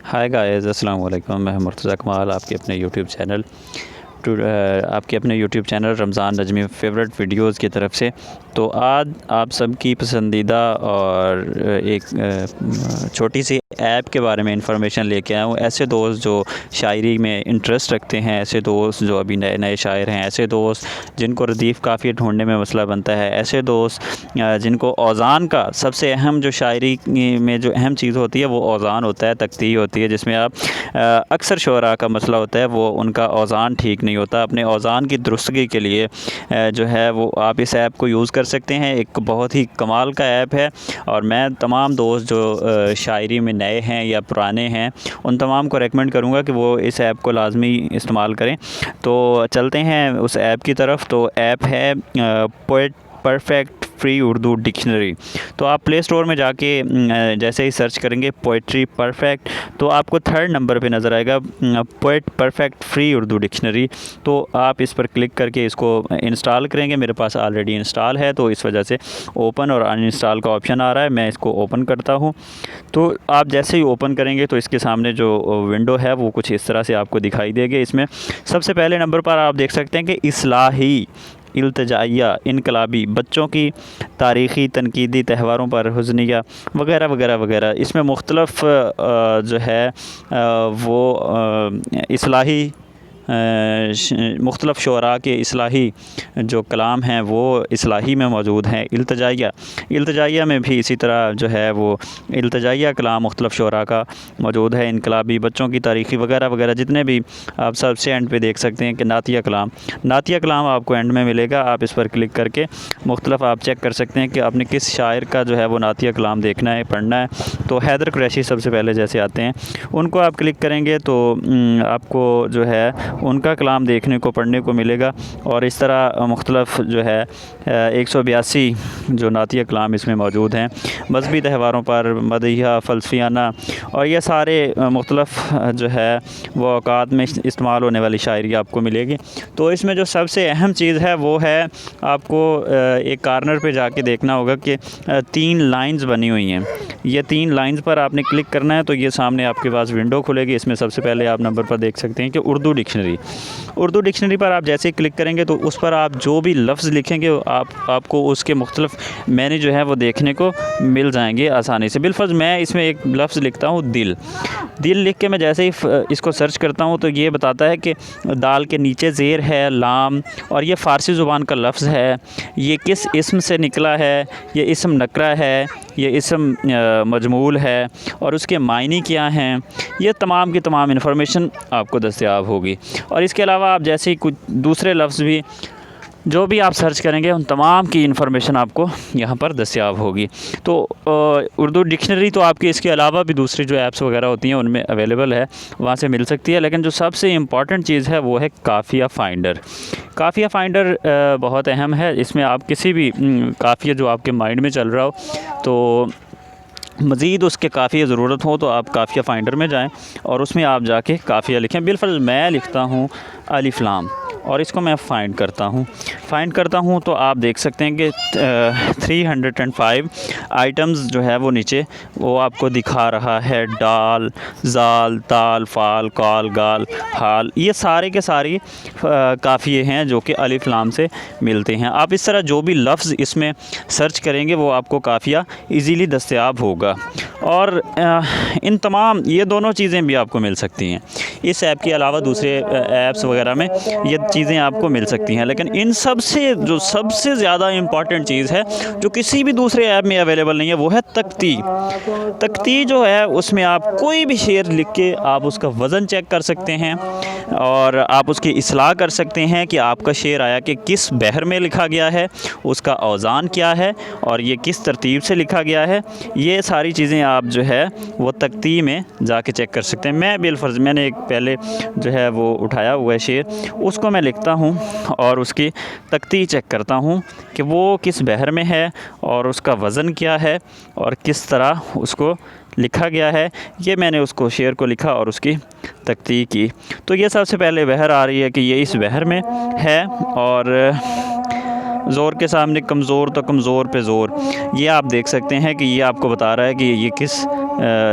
Hi guys, अस्सलाम वालेकुम। मैं मुर्तज़ा कमाल आपके अपने YouTube channel Ramzan Najmi favourite videos की तरफ से। तो आज आप सबकी पसंदीदा और एक छोटी सी ऐप के बारे में इंफॉर्मेशन लेके आया हूँ। ऐसे दोस्त जो शायरी में इंटरेस्ट रखते हैं, ऐसे दोस्त जो अभी नए नए शायर हैं, ऐसे दोस्त जिनको रदीफ़ काफ़ी ढूंढने में मसला बनता है, ऐसे दोस्त जिनको औज़ान का सबसे अहम जो शायरी में जो अहम चीज़ होती है वो औज़ान होता है, तख्ती होती है, जिसमें आप अक्सर शुअरा का मसला होता है वो उनका औज़ान ठीक नहीं होता। अपने औज़ान की दुरुस्तगी के लिए जो है वो आप इस ऐप को यूज़ कर सकते हैं। एक बहुत ही कमाल का ऐप है और मैं तमाम दोस्त जो शायरी में नए हैं या पुराने हैं उन तमाम को रेकमेंड करूँगा कि वो इस ऐप को लाजमी इस्तेमाल करें। तो चलते हैं उस ऐप की तरफ। तो ऐप है poet perfect free Urdu dictionary. तो आप प्ले स्टोर में जाके जैसे ही सर्च करेंगे पोइट्री परफेक्ट, तो आपको थर्ड नंबर पे नज़र आएगा poet perfect free Urdu dictionary. तो आप इस पर क्लिक करके इसको इंस्टॉल करेंगे। मेरे पास ऑलरेडी इंस्टॉल है तो इस वजह से ओपन और अनइंस्टॉल का ऑप्शन आ रहा है। मैं इसको ओपन करता हूँ। तो आप जैसे ही ओपन करेंगे तो इसके सामने जो विंडो है वो कुछ इस तरह से आपको दिखाई देगी। इसमें सबसे पहले नंबर पर आप देख सकते हैं कि इस्लाही, इल्तिजाइया, इनकलाबी, बच्चों की तारीख़ी तनकीदी तहवारों पर हुज़निया वगैरह वगैरह वगैरह। इसमें मुख्तलफ़ जो है वो इस्लाही मुख्तलफ़ शुअरा के इस्लाही जो कलाम हैं वो इस्लाही में मौजूद हैं। इल्तिजाइया में भी इसी तरह जो है वो इल्तिजाइया कलाम मुख्तलफ़ शुअरा का मौजूद है। इनकलाबी, बच्चों की तारीख़ी वगैरह वगैरह जितने भी आप सबसे एंड पे देख सकते हैं कि नातिया कलाम आपको एंड में मिलेगा। आप इस पर क्लिक करके मुख्तलफ़ आप चेक कर सकते हैं कि आपने किस शायर का जो है वो नातिया कलाम देखना है, पढ़ना है। तो हैदर कुरैशी सबसे पहले जैसे आते हैं उनको आप क्लिक करेंगे तो आपको जो है उनका कलाम देखने को, पढ़ने को मिलेगा। और इस तरह मुख्तलफ़ जो है 182 जो नातिया कलाम इसमें मौजूद हैं। मजहबी त्यौहारों पर मदहिया, फ़लसफ़ियाना और ये सारे मुख्तलफ़ जो है वो औक़ात में इस्तेमाल होने वाली शायरी आपको मिलेगी। तो इसमें जो सबसे अहम चीज़ है वो है आपको एक कॉर्नर पे जाके देखना होगा कि 3 लाइन्स बनी हुई हैं। ये 3 लाइन्स पर आपने क्लिक करना है तो ये सामने आपके पास विंडो खुलेगी। इसमें सबसे पहले आप नंबर पर देख सकते हैं कि उर्दू डिक्शनरी पर आप जैसे ही क्लिक करेंगे तो उस पर आप जो भी लफ्ज़ लिखेंगे आपको उसके मुख्तलिफ़ मैंने जो है वो देखने को मिल जाएंगे आसानी से। बिलफ़र्ज़ मैं इसमें एक लफ्ज़ लिखता हूँ दिल लिख के मैं जैसे ही इसको सर्च करता हूँ तो ये बताता है कि दाल के नीचे ज़ेर है लाम और ये फ़ारसी ज़ुबान का लफ्ज़ है। ये किस इस्म से निकला है, ये इस्म नकरा है, ये इस्म मजमूल है और उसके मायने क्या हैं। ये तमाम की तमाम इन्फॉर्मेशन आपको दस्तयाब होगी। और इसके अलावा आप जैसे ही कुछ दूसरे लफ्ज़ भी जो भी आप सर्च करेंगे उन तमाम की इन्फॉर्मेशन आपको यहाँ पर दस्तयाब होगी। तो उर्दू डिक्शनरी तो आपकी इसके अलावा भी दूसरी जो ऐप्स वगैरह होती हैं उनमें अवेलेबल है, वहाँ से मिल सकती है। लेकिन जो सबसे इम्पॉर्टेंट चीज़ है वो है काफ़िया फ़ाइंडर बहुत अहम है। इसमें आप किसी भी काफ़िया जो आपके माइंड में चल रहा हो तो मज़ीद उसके काफ़िया ज़रूरत हो तो आप काफ़िया फ़ाइंडर में जाएं और उसमें आप जाके काफ़िया लिखें। बिलफ़र्ज़ मैं लिखता हूँ अलिफ़ लाम और इसको मैं फ़ाइंड करता हूँ तो आप देख सकते हैं कि 305 आइटम्स जो है वो नीचे वो आपको दिखा रहा है। डाल, ज़ाल, ताल, फ़ाल, काल, गाल, हाल, ये सारे के सारी काफ़िए हैं जो कि अलिफ़ लाम से मिलते हैं। आप इस तरह जो भी लफ्ज़ इसमें सर्च करेंगे वो आपको काफ़िया ईज़िली दस्तयाब होगा। और इन तमाम ये दोनों चीज़ें भी आपको मिल सकती हैं। इस ऐप के अलावा दूसरे ऐप्स वगैरह में ये चीज़ें आपको मिल सकती हैं, लेकिन इन सब से जो सबसे ज़्यादा इम्पॉर्टेंट चीज़ है जो किसी भी दूसरे ऐप में अवेलेबल नहीं है वो है तख्ती जो है उसमें आप कोई भी शेर लिख के आप उसका वज़न चेक कर सकते हैं और आप उसकी इस्लाह कर सकते हैं कि आपका शेर आया कि किस बहर में लिखा गया है, उसका औज़ान क्या है और ये किस तरतीब से लिखा गया है। ये सारी चीज़ें आप जो है वो तख्ती में जाके चेक कर सकते हैं। मैं बिलफ़र्ज़ मैंने एक पहले जो है वो उठाया हुआ है शेर, उसको मैं लिखता हूँ और उसकी तख्ती चेक करता हूँ कि वो किस बहर में है और उसका वज़न क्या है और किस तरह उसको लिखा गया है। ये मैंने उसको शेर को लिखा और उसकी तख्ती की। तो ये सबसे पहले बहर आ रही है कि ये इस बहर में है और ज़ोर के सामने कमज़ोर तो कमज़ोर पे ज़ोर, ये आप देख सकते हैं कि ये आपको बता रहा है कि ये किस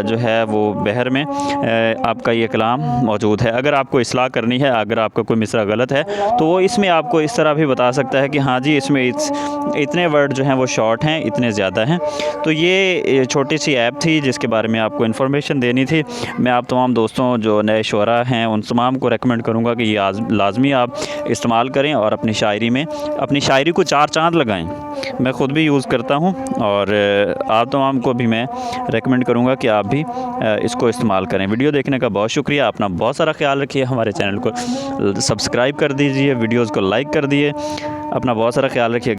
जो है वो बहर में आपका ये कलाम मौजूद है। अगर आपको इस्लाह करनी है, अगर आपका कोई मिसरा गलत है तो वो इसमें आपको इस तरह भी बता सकता है कि हाँ जी इसमें इतने वर्ड जो हैं वो शॉर्ट हैं, इतने ज़्यादा हैं। तो ये छोटी सी ऐप थी जिसके बारे में आपको इन्फॉर्मेशन देनी थी। मैं आप तमाम दोस्तों जो नए शुअरा हैं उन तमाम को रेकमेंड करूँगा कि ये लाजमी आप इस्तेमाल करें और अपनी शायरी को 4 चाँद लगाएँ। मैं ख़ुद भी यूज़ करता हूँ और आप तमाम को भी मैं रेकमेंड करूँगा कि आप भी इसको इस्तेमाल करें। वीडियो देखने का बहुत शुक्रिया। अपना बहुत सारा ख्याल रखिए। हमारे चैनल को सब्सक्राइब कर दीजिए, वीडियोज़ को लाइक कर दिए। अपना बहुत सारा ख्याल रखिए।